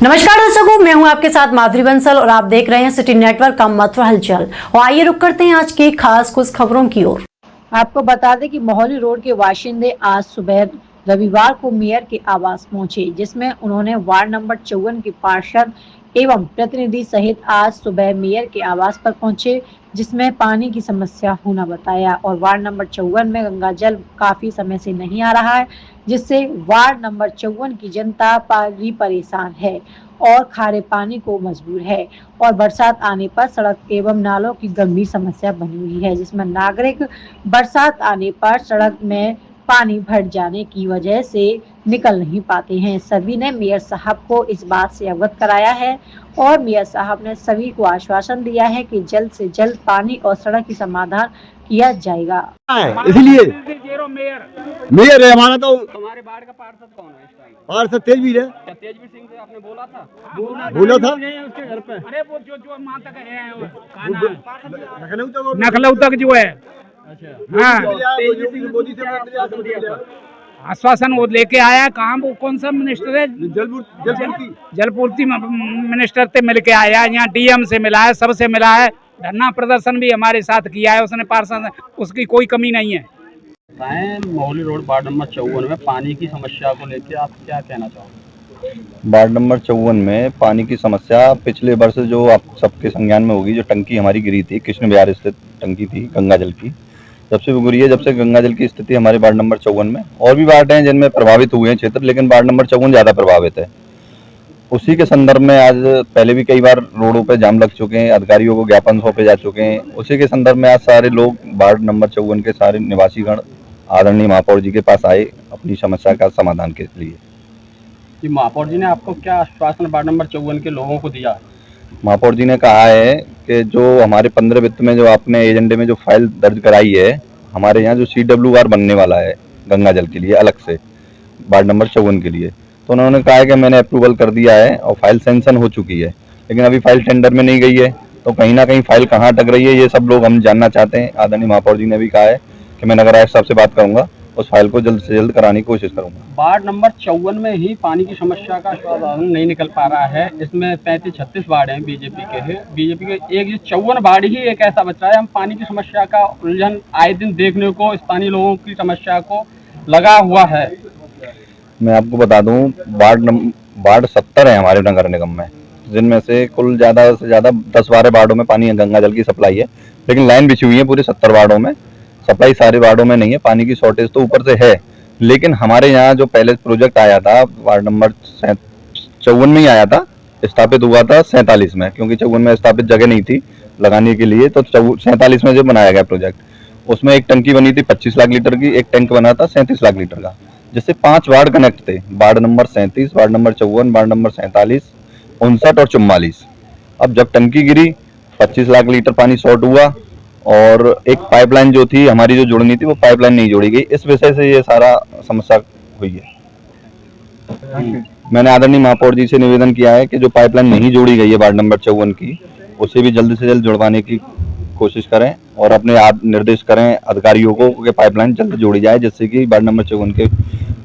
नमस्कार दर्शकों, मैं हूं आपके साथ माधुरी बंसल और आप देख रहे हैं सिटी नेटवर्क का मथुरा हलचल। और आइए रुक करते हैं आज की खास कुछ खबरों की ओर। आपको बता दें कि मोहाली रोड के बाशिंदे आज सुबह रविवार को मेयर के आवास पहुंचे, जिसमें उन्होंने वार्ड नंबर 54 के पार्षद एवं प्रतिनिधि सहित आज सुबह मेयर के आवास पर पहुंचे, जिसमें पानी की समस्या होना बताया। और वार्ड नंबर 54 में गंगा जल काफी समय से नहीं आ रहा है, जिससे वार्ड नंबर 54 की जनता भी परेशान है और खारे पानी को मजबूर है। और बरसात आने पर सड़क एवं नालों की गंभीर समस्या बनी हुई है, जिसमें नागरिक बरसात आने पर सड़क में पानी भर जाने की वजह से निकल नहीं पाते हैं। सभी ने मेयर साहब को इस बात से अवगत कराया है और मेयर साहब ने सभी को आश्वासन दिया है कि जल्द से जल्द पानी और सड़क की समाधान किया जाएगा। इसलिए मेयर है हमारा। तो हमारे बाढ़ का पार्षद कौन है इस टाइम? पार्षद तेजवीर है। क्या तेजवीर सिंह से आपने बोला था? बोला था उसके घर पे। अरे वो जो वहाँ तक है नखलऊ तक जो है। अच्छा हाँ, आश्वासन वो लेके आया। कहाँ वो कौन सा मिनिस्टर है? जलपूर्ति मिनिस्टर से मिल के आया, यहाँ डीएम से मिला है, सबसे मिला है। धरना प्रदर्शन भी हमारे साथ किया है उसने। पार्षद उसकी कोई कमी नहीं है। मोहाली रोड वार्ड नंबर 54 में पानी की समस्या को लेकर आप क्या कहना चाहोगे? वार्ड नंबर 54 में पानी की समस्या पिछले वर्ष जो आप सबके संज्ञान में होगी, जो टंकी हमारी गिरी थी, कृष्ण विहार स्थित टंकी थी गंगा जल की, जब से वो गिरी है, जब से गंगा जल की स्थिति हमारे वार्ड नंबर 54 में, और भी वार्ड हैं जिनमें प्रभावित हुए हैं क्षेत्र, लेकिन वार्ड नंबर 54 ज़्यादा प्रभावित है। उसी के संदर्भ में आज पहले भी कई बार रोडों पे जाम लग चुके हैं, अधिकारियों को ज्ञापन सौंपे जा चुके हैं। उसी के संदर्भ में आज सारे लोग वार्ड नंबर 54 के सारे निवासीगण आदरणीय महापौर जी के पास आए अपनी समस्या का समाधान के लिए। कि महापौर जी ने आपको क्या आश्वासन वार्ड नंबर 54 के लोगों को दिया? महापौर जी ने कहा है कि जो हमारे 15 वित्त में जो आपने एजेंडे में जो फाइल दर्ज कराई है, हमारे यहाँ जो CWR बनने वाला है गंगा जल के लिए अलग से वार्ड नंबर 54 के लिए, तो उन्होंने कहा है कि मैंने अप्रूवल कर दिया है और फाइल सेंक्शन हो चुकी है, लेकिन अभी फाइल टेंडर में नहीं गई है। तो कहीं ना कहीं फाइल कहाँ अटक रही है, ये सब लोग हम जानना चाहते हैं। आदरणीय महापौर जी ने भी कहा है कि मैं नगर आयुक्त साहब से बात करूंगा, उस फाइल को जल्द से जल्द कराने की कोशिश करूंगा। वार्ड नंबर 54 में ही पानी की समस्या का समाधान नहीं निकल पा रहा है। इसमें 35-36 वार्ड हैं बीजेपी के हैं। बीजेपी के एक 54 वार्ड ही एक ऐसा बचा है हम पानी की समस्या का उलझन आए दिन देखने को स्थानीय लोगों की समस्या को लगा हुआ है। मैं आपको बता दूं, वार्ड 70 है हमारे नगर निगम में, जिनमें से कुल ज़्यादा से ज़्यादा 10-12 वार्डों में पानी गंगा जल की सप्लाई है, लेकिन लाइन बिछी हुई है पूरे 70 वार्डों में। सप्लाई सारे वार्डों में नहीं है, पानी की शॉर्टेज तो ऊपर से है। लेकिन हमारे यहाँ जो पहले प्रोजेक्ट आया था वार्ड नंबर 54 में ही आया था, स्थापित हुआ था 47 में, क्योंकि 54 में स्थापित जगह नहीं थी लगाने के लिए, तो 47 में जो बनाया गया प्रोजेक्ट, उसमें एक टंकी बनी थी 25 लाख लीटर की, एक टैंक बना था 37 लाख लीटर का, जिससे 5 वार्ड कनेक्ट थे। Ward number 37, ward number 54, ward number 47, 59 और 44। अब जब टंकी गिरी, 25 लाख लीटर पानी शॉर्ट हुआ और एक पाइपलाइन जो थी हमारी जो जोड़नी थी, वो पाइपलाइन नहीं जोड़ी गई। इस विषय से ये सारा समस्या हुई है। मैंने आदरणीय महापौर जी से निवेदन किया है कि जो पाइपलाइन नहीं जोड़ी गई है वार्ड नंबर 54 की, उसे भी जल्द से जल्द जुड़वाने की कोशिश करें और अपने निर्देश करें अधिकारियों को कि पाइपलाइन जल्द जोड़ी जाए, जिससे कि वार्ड नंबर 54 के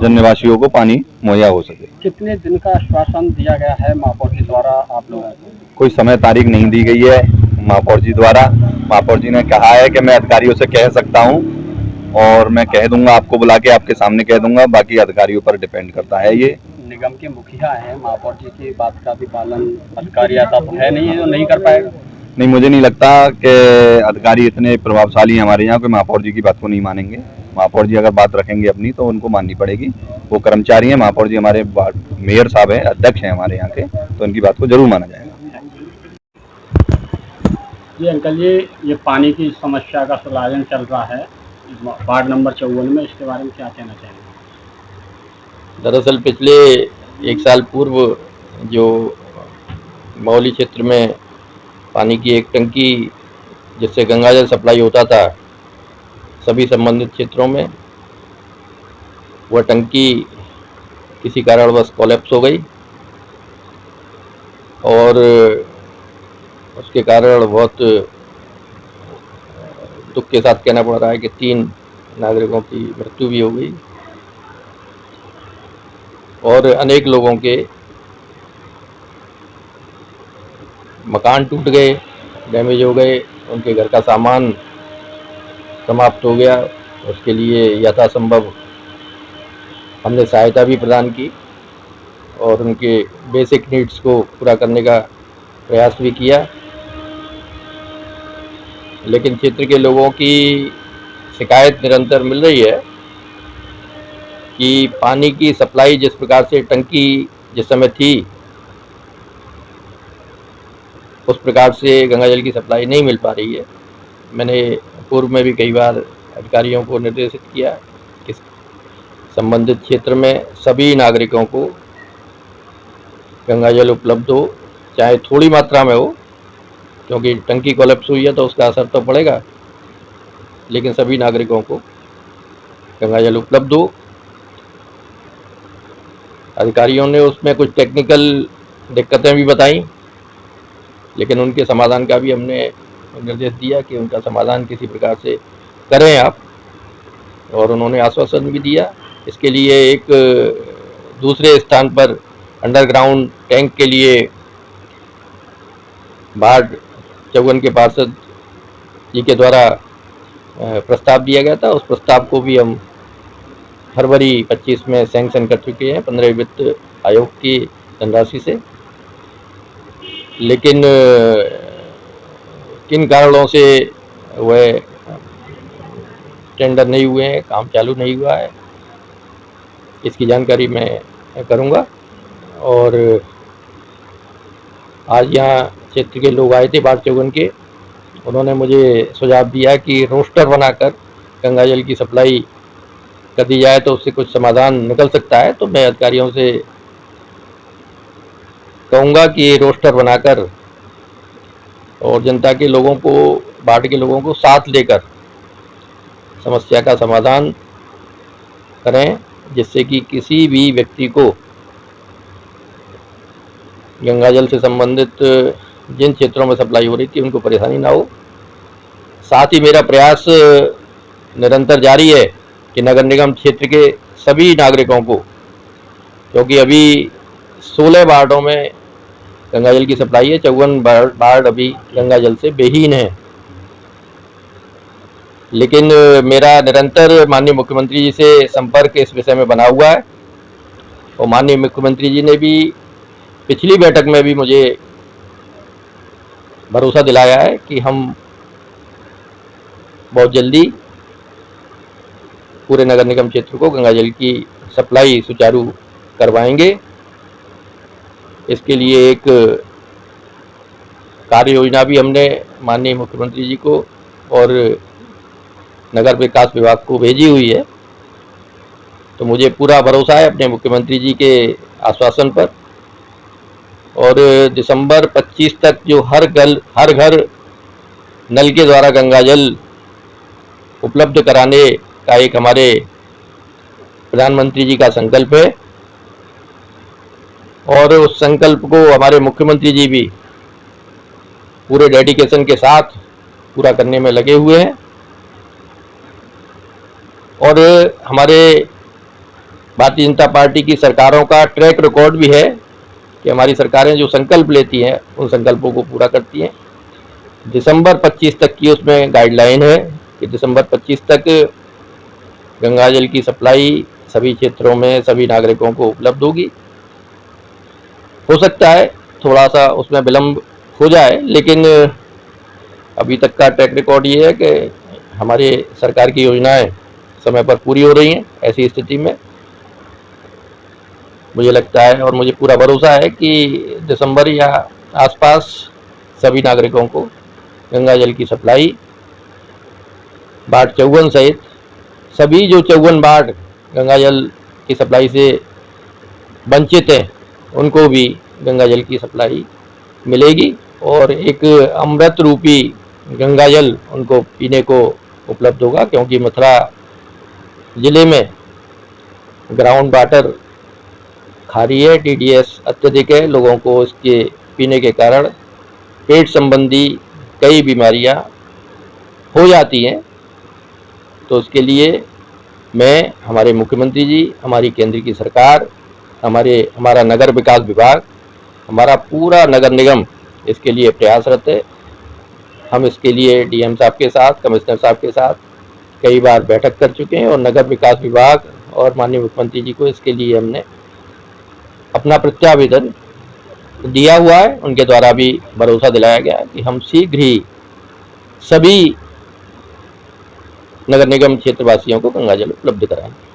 जन निवासियों को पानी मुहैया हो सके। कितने दिन का आश्वासन दिया गया है महापौर जी द्वारा आप लोगों को? कोई समय तारीख नहीं दी गई है महापौर जी द्वारा। महापौर जी ने कहा है कि मैं अधिकारियों से कह सकता हूं और मैं कह दूंगा, आपको बुला के आपके सामने कह दूंगा, बाकी अधिकारियों पर डिपेंड करता है। ये निगम के मुखिया हैं, महापौर जी की बात का भी पालन अधिकारी आता है नहीं, जो नहीं कर पाएगा। नहीं, मुझे नहीं लगता कि अधिकारी इतने प्रभावशाली हैं हमारे यहाँ कि महापौर जी की बात को नहीं मानेंगे। महापौर जी अगर बात रखेंगे अपनी तो उनको माननी पड़ेगी। वो कर्मचारी हैं, महापौर जी हमारे मेयर साहब हैं, अध्यक्ष हैं हमारे यहाँ के, तो उनकी बात को जरूर माना जाएगा। जी अंकल जी, ये पानी की समस्या का समाधान चल रहा है वार्ड नंबर 54 में, इसके बारे में क्या कहना चाहेंगे? दरअसल पिछले 1 साल पूर्व जो मोहाली क्षेत्र में पानी की एक टंकी जिससे गंगा जल सप्लाई होता था सभी संबंधित क्षेत्रों में, वह टंकी किसी कारणवश कोलैप्स हो गई और उसके कारण बहुत दुख के साथ कहना पड़ रहा है कि 3 नागरिकों की मृत्यु भी हो गई और अनेक लोगों के मकान टूट गए, डैमेज हो गए, उनके घर का सामान समाप्त हो गया। उसके लिए यथासंभव हमने सहायता भी प्रदान की और उनके बेसिक नीड्स को पूरा करने का प्रयास भी किया। लेकिन क्षेत्र के लोगों की शिकायत निरंतर मिल रही है कि पानी की सप्लाई जिस प्रकार से टंकी जिस समय थी उस प्रकार से गंगा जल की सप्लाई नहीं मिल पा रही है। मैंने पूर्व में भी कई बार अधिकारियों को निर्देशित किया कि संबंधित क्षेत्र में सभी नागरिकों को गंगा जल उपलब्ध हो, चाहे थोड़ी मात्रा में हो, क्योंकि टंकी कोलैप्स हुई है तो उसका असर तो पड़ेगा, लेकिन सभी नागरिकों को गंगा जल उपलब्ध हो। अधिकारियों ने उसमें कुछ टेक्निकल दिक्कतें भी बताई, लेकिन उनके समाधान का भी हमने निर्देश दिया कि उनका समाधान किसी प्रकार से करें आप, और उन्होंने आश्वासन भी दिया। इसके लिए एक दूसरे स्थान पर अंडरग्राउंड टैंक के लिए बाढ़ चौवन के पार्षद जी के द्वारा प्रस्ताव दिया गया था। उस प्रस्ताव को भी हम फरवरी 25 में सैंक्शन कर चुके हैं 15वें वित्त आयोग की धनराशि से। लेकिन किन कारणों से वह टेंडर नहीं हुए हैं, काम चालू नहीं हुआ है, इसकी जानकारी मैं करूंगा। और आज यहाँ क्षेत्र के लोग आए थे बाढ़ चौवन के, उन्होंने मुझे सुझाव दिया कि रोस्टर बनाकर गंगा जल की सप्लाई कर दी जाए तो उससे कुछ समाधान निकल सकता है। तो मैं अधिकारियों से कहूँगा कि रोस्टर बनाकर और जनता के लोगों को, बाढ़ के लोगों को साथ लेकर समस्या का समाधान करें, जिससे कि किसी भी व्यक्ति को गंगा जल से संबंधित जिन क्षेत्रों में सप्लाई हो रही थी उनको परेशानी ना हो। साथ ही मेरा प्रयास निरंतर जारी है कि नगर निगम क्षेत्र के सभी नागरिकों को, क्योंकि अभी 16 वार्डों में गंगा जल की सप्लाई है, 54 वार्ड अभी गंगा जल से बेहीन है। लेकिन मेरा निरंतर माननीय मुख्यमंत्री जी से संपर्क इस विषय में बना हुआ है, और माननीय मुख्यमंत्री जी ने भी पिछली बैठक में भी मुझे भरोसा दिलाया है कि हम बहुत जल्दी पूरे नगर निगम क्षेत्र को गंगा जल की सप्लाई सुचारू करवाएंगे। इसके लिए एक कार्य योजना भी हमने माननीय मुख्यमंत्री जी को और नगर विकास विभाग को भेजी हुई है। तो मुझे पूरा भरोसा है अपने मुख्यमंत्री जी के आश्वासन पर, और दिसंबर 25 तक जो हर घर नल के द्वारा गंगा जल उपलब्ध कराने का एक हमारे प्रधानमंत्री जी का संकल्प है, और उस संकल्प को हमारे मुख्यमंत्री जी भी पूरे डेडिकेशन के साथ पूरा करने में लगे हुए हैं। और हमारे भारतीय जनता पार्टी की सरकारों का ट्रैक रिकॉर्ड भी है कि हमारी सरकारें जो संकल्प लेती हैं उन संकल्पों को पूरा करती हैं। दिसंबर 25 तक की उसमें गाइडलाइन है कि दिसंबर 25 तक गंगा जल की सप्लाई सभी क्षेत्रों में सभी नागरिकों को उपलब्ध होगी। हो सकता है थोड़ा सा उसमें विलम्ब हो जाए, लेकिन अभी तक का ट्रैक रिकॉर्ड ये है कि हमारे सरकार की योजनाएं समय पर पूरी हो रही हैं। ऐसी स्थिति में मुझे लगता है और मुझे पूरा भरोसा है कि दिसंबर या आसपास सभी नागरिकों को गंगा जल की सप्लाई वार्ड 54 सहित सभी जो 54 वार्ड गंगा जल की सप्लाई से वंचित हैं उनको भी गंगा जल की सप्लाई मिलेगी, और एक अमृत रूपी गंगा जल उनको पीने को उपलब्ध होगा। क्योंकि मथुरा ज़िले में ग्राउंड वाटर खारी है, TDS अत्यधिक है, लोगों को इसके पीने के कारण पेट संबंधी कई बीमारियां हो जाती हैं। तो उसके लिए मैं, हमारे मुख्यमंत्री जी, हमारी केंद्र की सरकार, हमारा नगर विकास विभाग, हमारा पूरा नगर निगम इसके लिए प्रयासरत है। हम इसके लिए डीएम साहब के साथ, कमिश्नर साहब के साथ कई बार बैठक कर चुके हैं और नगर विकास विभाग और माननीय मुख्यमंत्री जी को इसके लिए हमने अपना प्रत्यावेदन दिया हुआ है। उनके द्वारा भी भरोसा दिलाया गया कि हम शीघ्र ही सभी नगर निगम क्षेत्रवासियों को गंगा जल उपलब्ध कराएंगे।